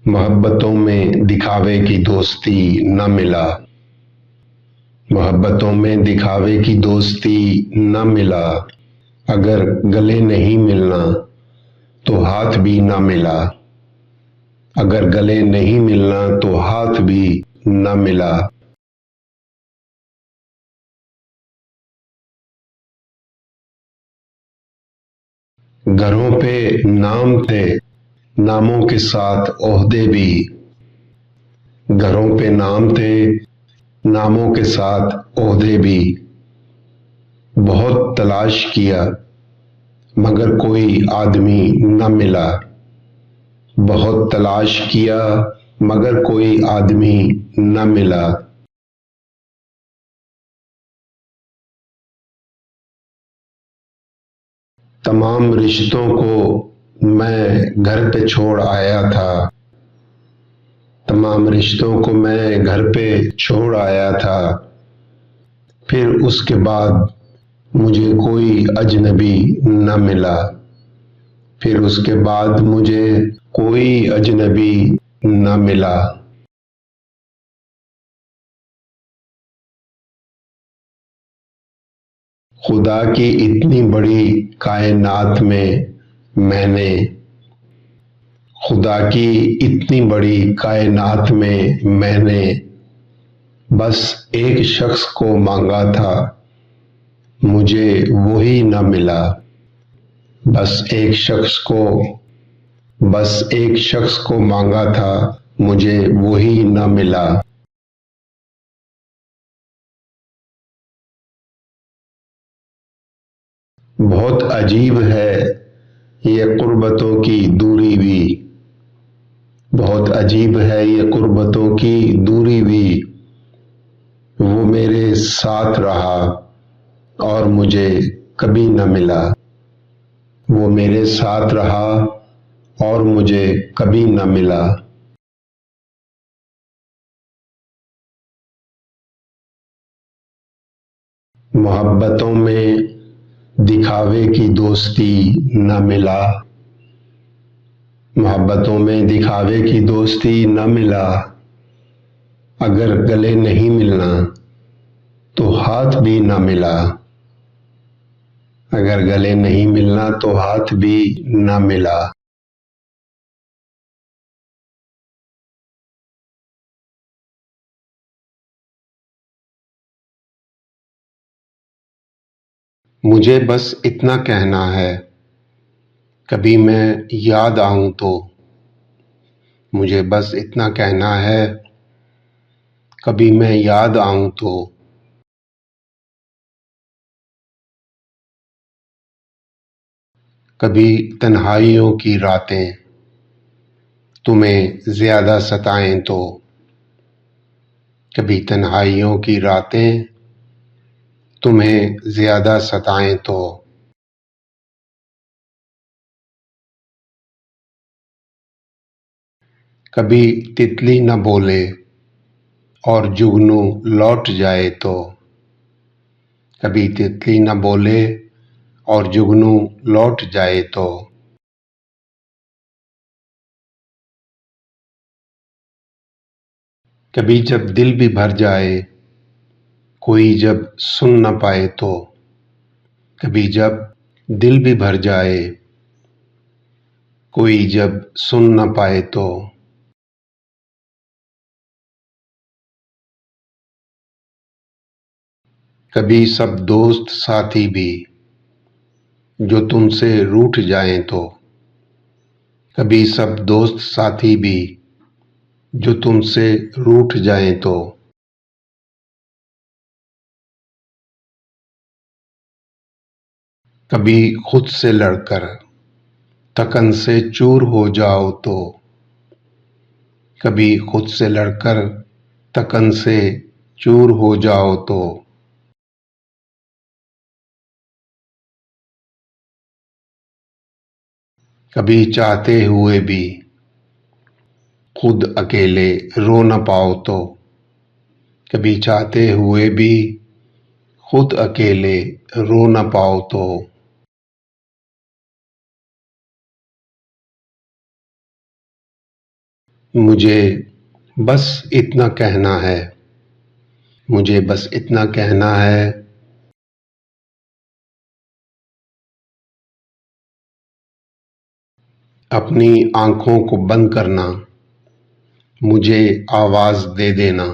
मोहब्बतों में दिखावे की दोस्ती न मिला। मोहब्बतों में दिखावे की दोस्ती न मिला। अगर गले नहीं मिलना तो हाथ भी न मिला। अगर गले नहीं मिलना तो हाथ भी न मिला। घरों पे नाम थे, नामों के साथ ओहदे भी। घरों पे नाम थे, नामों के साथ ओहदे भी। बहुत तलाश किया मगर कोई आदमी न मिला। बहुत तलाश किया मगर कोई आदमी न मिला। तमाम रिश्तों को मैं घर पे छोड़ आया था। तमाम रिश्तों को मैं घर पे छोड़ आया था। फिर उसके बाद मुझे कोई अजनबी न मिला। फिर उसके बाद मुझे कोई अजनबी न मिला। खुदा की इतनी बड़ी कायनात में मैंने खुदा की इतनी बड़ी कायनात में मैंने बस एक शख्स को मांगा था, मुझे वही न मिला। बस एक शख्स को बस एक शख्स को मांगा था, मुझे वही न मिला। बहुत अजीब है ये कुर्बतों की दूरी भी। बहुत अजीब है ये कुर्बतों की दूरी भी। वो मेरे साथ रहा और मुझे कभी न मिला। वो मेरे साथ रहा और मुझे कभी न मिला। मोहब्बतों में दिखावे की दोस्ती न मिला। मोहब्बतों में दिखावे की दोस्ती न मिला। अगर गले नहीं मिलना तो हाथ भी न मिला। अगर गले नहीं मिलना तो हाथ भी न मिला। मुझे बस इतना कहना है, कभी मैं याद आऊं तो। मुझे बस इतना कहना है, कभी मैं याद आऊं तो। कभी तन्हाइयों की रातें तुम्हें ज्यादा सताएं तो। कभी तन्हाइयों की रातें तुम्हें ज्यादा सताएं तो। कभी तितली न बोले और जुगनू लौट जाए तो। कभी तितली न बोले और जुगनू लौट जाए तो। कभी जब दिल भी भर जाए, कोई जब सुन न पाए तो। कभी जब दिल भी भर जाए, कोई जब सुन न पाए तो। कभी सब दोस्त साथी भी जो तुमसे रूठ जाएं तो। कभी सब दोस्त साथी भी जो तुमसे रूठ जाएं तो। कभी खुद से लड़कर थकन से चूर हो जाओ तो। कभी खुद से लड़कर थकन से चूर हो जाओ तो। कभी चाहते हुए भी खुद अकेले रो न पाओ तो। कभी चाहते हुए भी खुद अकेले रो न पाओ तो। मुझे बस इतना कहना है, मुझे बस इतना कहना है। अपनी आँखों को बंद करना, मुझे आवाज़ दे देना।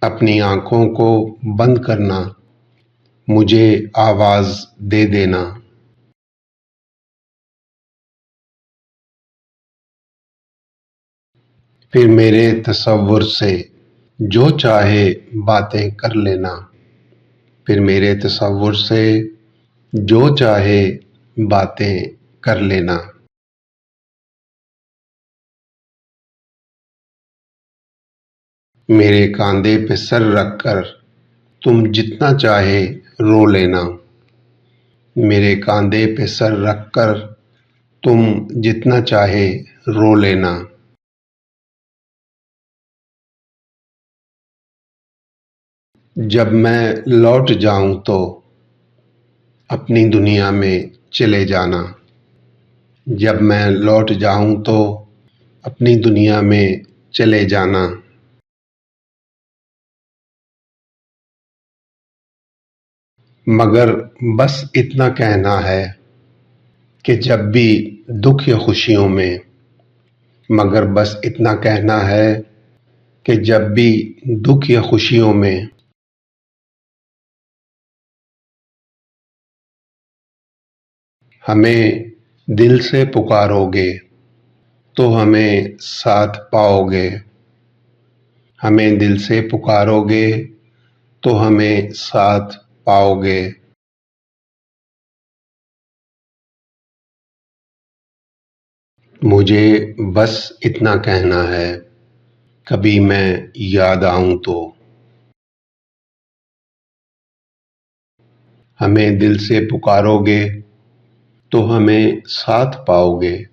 अपनी आँखों को बंद करना, मुझे आवाज़ दे देना। फिर मेरे तसव्वुर से जो चाहे बातें कर लेना। फिर मेरे तसव्वुर से जो चाहे बातें कर लेना। मेरे कांधे पे सर रख कर तुम जितना चाहे रो लेना। मेरे कांधे पे सर रख कर तुम जितना चाहे रो लेना। जब मैं लौट जाऊं तो अपनी दुनिया में चले जाना। जब मैं लौट जाऊं तो अपनी दुनिया में चले जाना। मगर बस इतना कहना है कि जब भी दुख या खुशियों में, मगर बस इतना कहना है कि जब भी दुख या खुशियों में हमें दिल से पुकारोगे तो हमें साथ पाओगे। हमें दिल से पुकारोगे तो हमें साथ पाओगे। मुझे बस इतना कहना है, कभी मैं याद आऊं तो। हमें दिल से पुकारोगे तो हमें साथ पाओगे।